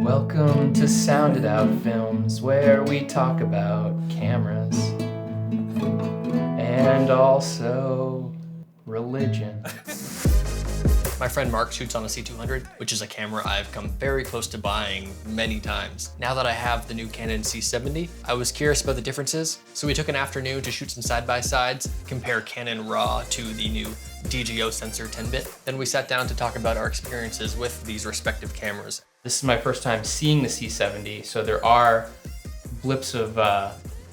Welcome to Sounded Out Films, where we talk about cameras and also religion. My friend Mark shoots on a C200, which is a camera I've come very close to buying many times. Now that I have the new Canon C70, I was curious about the differences, so we took an afternoon to shoot some side-by-sides, compare Canon RAW to the new DGO sensor 10-bit. Then we sat down to talk about our experiences with these respective cameras. This is my first time seeing the C70, so there are blips of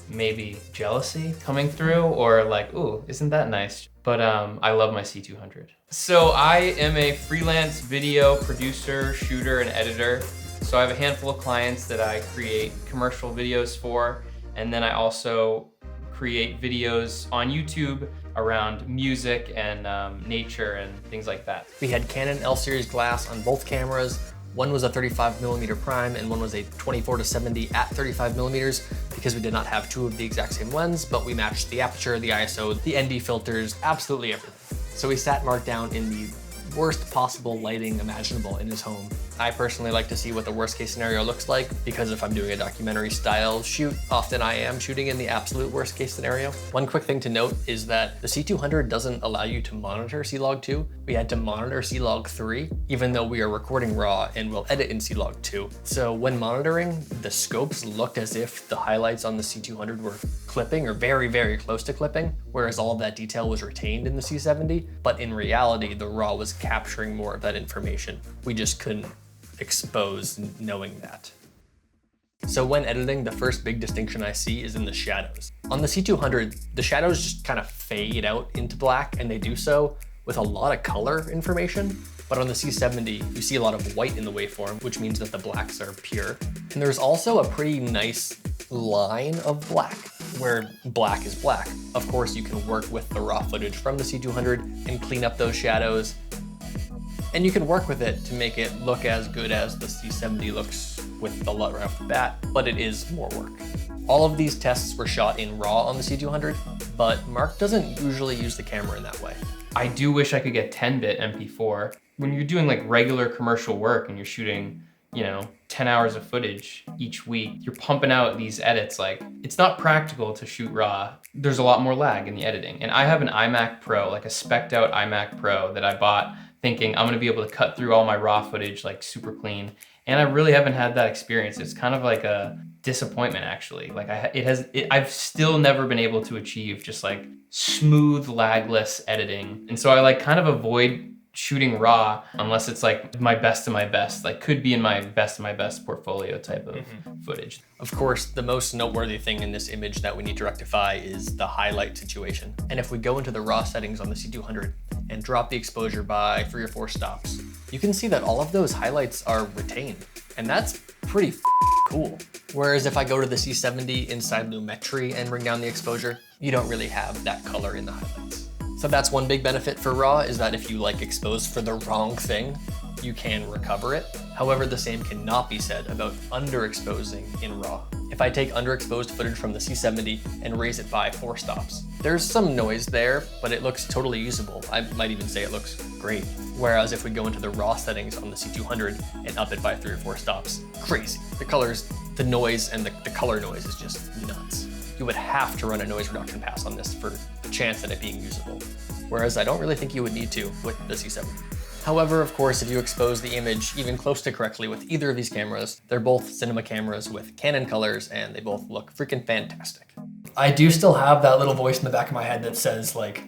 maybe jealousy coming through, or like, ooh, isn't that nice? But I love my C200. So I am a freelance video producer, shooter, and editor. So I have a handful of clients that I create commercial videos for, and then I also create videos on YouTube around music and nature and things like that. We had Canon L series glass on both cameras. One was a 35mm prime and one was a 24-70 at 35mm because we did not have two of the exact same lens, but we matched the aperture, the ISO, the ND filters, absolutely everything. So we sat Mark down in the worst possible lighting imaginable in his home. I personally like to see what the worst case scenario looks like because if I'm doing a documentary style shoot, often I am shooting in the absolute worst case scenario. One quick thing to note is that the C200 doesn't allow you to monitor C-Log 2. We had to monitor C-Log 3, even though we are recording RAW and will edit in C-Log 2. So when monitoring, the scopes looked as if the highlights on the C200 were clipping or very, very close to clipping, whereas all of that detail was retained in the C70. But in reality, the RAW was capturing more of that information. We just couldn't expose knowing that. So when editing, the first big distinction I see is in the shadows. On the C200, the shadows just kind of fade out into black, and they do so with a lot of color information. But on the C70, you see a lot of white in the waveform, which means that the blacks are pure. And there's also a pretty nice line of black, where black is black. Of course, you can work with the raw footage from the C200 and clean up those shadows. And you can work with it to make it look as good as the C70 looks with the LUT right off the bat, but it is more work. All of these tests were shot in RAW on the C200, but Mark doesn't usually use the camera in that way. I do wish I could get 10-bit MP4. When you're doing like regular commercial work and you're shooting, 10 hours of footage each week, you're pumping out these edits. Like, it's not practical to shoot RAW. There's a lot more lag in the editing. And I have an iMac Pro, like a spec'd out iMac Pro that I bought thinking I'm gonna be able to cut through all my RAW footage like super clean. And I really haven't had that experience. It's kind of like a disappointment actually. Like I've still never been able to achieve just like smooth, lagless editing. And so I like kind of avoid shooting RAW unless it's like my best of my best, like could be in my best of my best portfolio type of footage. Of course, the most noteworthy thing in this image that we need to rectify is the highlight situation. And if we go into the RAW settings on the C200 and drop the exposure by 3 or 4 stops, you can see that all of those highlights are retained. And that's pretty cool. Whereas if I go to the C70 inside Lumetri and bring down the exposure, you don't really have that color in the highlights. So that's one big benefit for RAW, is that if you like expose for the wrong thing, you can recover it. However, the same cannot be said about underexposing in RAW. If I take underexposed footage from the C70 and raise it by 4 stops, there's some noise there, but it looks totally usable. I might even say it looks great. Whereas if we go into the RAW settings on the C200 and up it by 3 or 4 stops, crazy. The colors, the noise, and the color noise is just nuts. You would have to run a noise reduction pass on this for the chance at it being usable. Whereas I don't really think you would need to with the C70. However, of course, if you expose the image even close to correctly with either of these cameras, they're both cinema cameras with Canon colors and they both look freaking fantastic. I do still have that little voice in the back of my head that says like,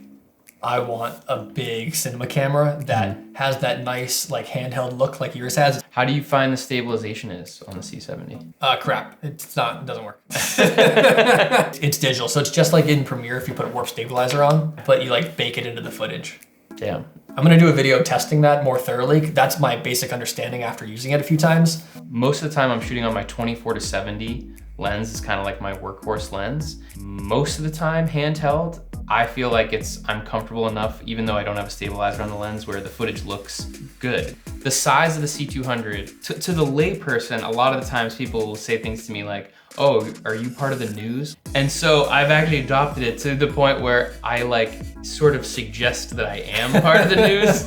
I want a big cinema camera that has that nice like handheld look like yours has. How do you find the stabilization is on the C70? Crap, it doesn't work. It's digital, so it's just like in Premiere if you put a warp stabilizer on, but you like bake it into the footage. Damn. I'm gonna do a video testing that more thoroughly. That's my basic understanding after using it a few times. Most of the time I'm shooting on my 24-70 lens. Is kind of like my workhorse lens. Most of the time handheld, I feel like I'm comfortable enough, even though I don't have a stabilizer on the lens, where the footage looks good. The size of the C200, to the layperson, a lot of the times people will say things to me like, oh, are you part of the news? And so I've actually adopted it to the point where I like sort of suggest that I am part of the news.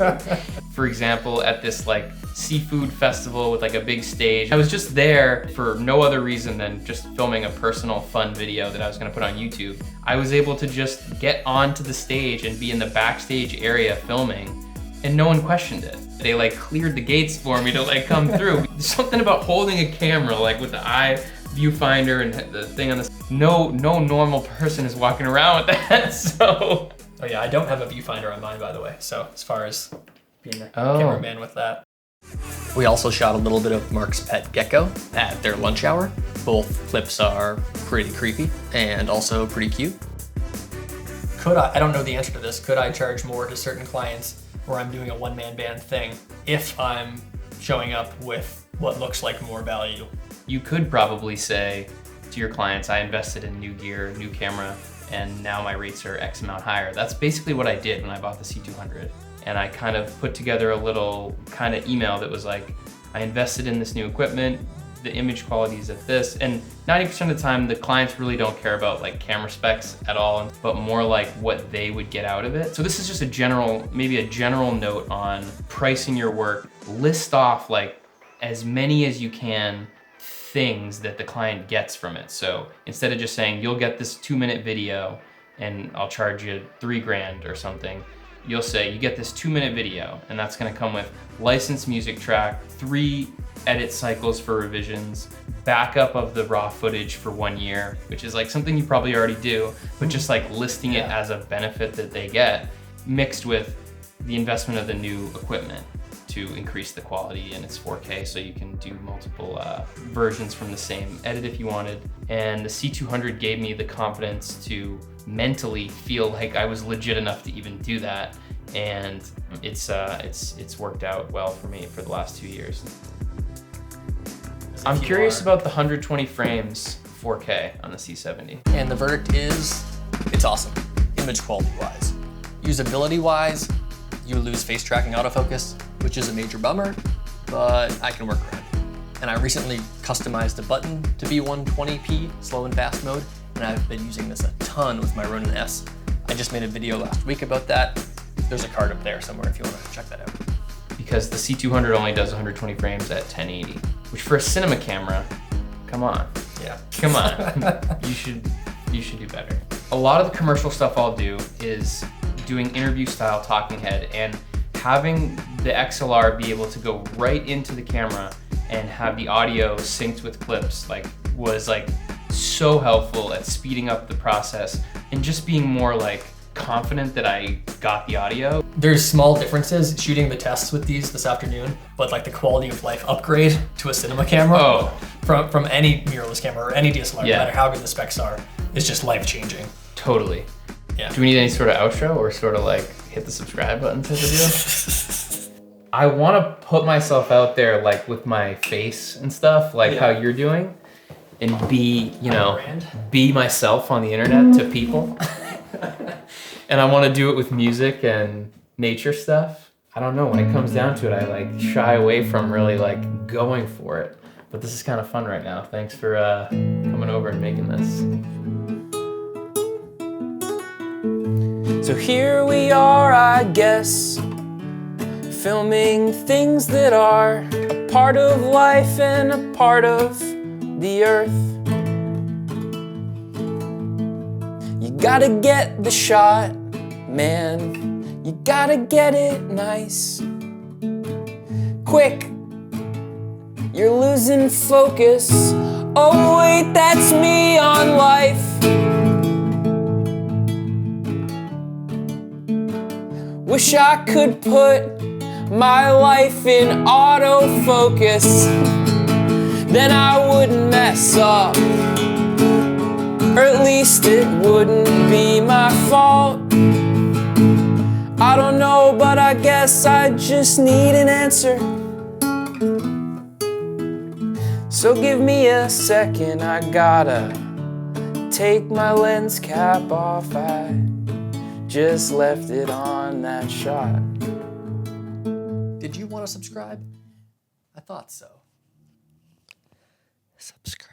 For example, at this like seafood festival with like a big stage. I was just there for no other reason than just filming a personal fun video that I was gonna put on YouTube. I was able to just get onto the stage and be in the backstage area filming, and no one questioned it. They like cleared the gates for me to like come through. There's something about holding a camera like with the eye viewfinder and the thing on the, no normal person is walking around with that, so. Oh yeah, I don't have a viewfinder on mine, by the way, so as far as being a Oh. cameraman with that. We also shot a little bit of Mark's pet gecko at their lunch hour. Both clips are pretty creepy and also pretty cute. Could I don't know the answer to this, could I charge more to certain clients where I'm doing a one-man band thing if I'm showing up with what looks like more value? You could probably say to your clients, I invested in new gear, new camera, and now my rates are X amount higher. That's basically what I did when I bought the C200. And I kind of put together a little kind of email that was like, I invested in this new equipment, the image quality is at this, and 90% of the time the clients really don't care about like camera specs at all, but more like what they would get out of it. So this is just a general, maybe a general note on pricing your work. List off like as many as you can things that the client gets from it. So instead of just saying, you'll get this 2-minute video and I'll charge you $3,000 or something, you'll say, you get this 2-minute video, and that's gonna come with licensed music track, 3 edit cycles for revisions, backup of the raw footage for 1 year, which is like something you probably already do, but just like listing it as a benefit that they get, mixed with the investment of the new equipment to increase the quality, and it's 4K, so you can do multiple versions from the same edit if you wanted. And the C200 gave me the confidence to mentally feel like I was legit enough to even do that, and it's worked out well for me for the last 2 years. I'm curious about the 120 frames 4K on the C70. And the verdict is, it's awesome, image quality wise. Usability wise, you lose face tracking autofocus, which is a major bummer, but I can work around it. And I recently customized a button to be 120p slow and fast mode, and I've been using this a ton with my Ronin S. I just made a video last week about that. There's a card up there somewhere if you want to check that out. Because the C200 only does 120 frames at 1080, which for a cinema camera, come on. Yeah. Come on, you should do better. A lot of the commercial stuff I'll do is doing interview style talking head, and having the XLR be able to go right into the camera and have the audio synced with clips was so helpful at speeding up the process and just being more like confident that I got the audio. There's small differences shooting the tests with these this afternoon, but like the quality of life upgrade to a cinema camera from any mirrorless camera or any DSLR, no matter how good the specs are, is just life changing. Totally. Yeah. Do we need any sort of outro or sort of like hit the subscribe button type of deal? I want to put myself out there like with my face and stuff, like how you're doing, and be, be myself on the internet to people. And I want to do it with music and nature stuff. I don't know, when it comes down to it, I like shy away from really like going for it. But this is kind of fun right now. Thanks for coming over and making this. So here we are, I guess, filming things that are a part of life and a part of the earth. You gotta get the shot, man. You gotta get it nice. Quick, you're losing focus. Oh wait, that's me on life. Wish I could put my life in autofocus, then I wouldn't mess up, or at least it wouldn't be my fault. I don't know, but I guess I just need an answer. So give me a second, I gotta take my lens cap off. I just left it on that shot. Did you want to subscribe? I thought so. Subscribe.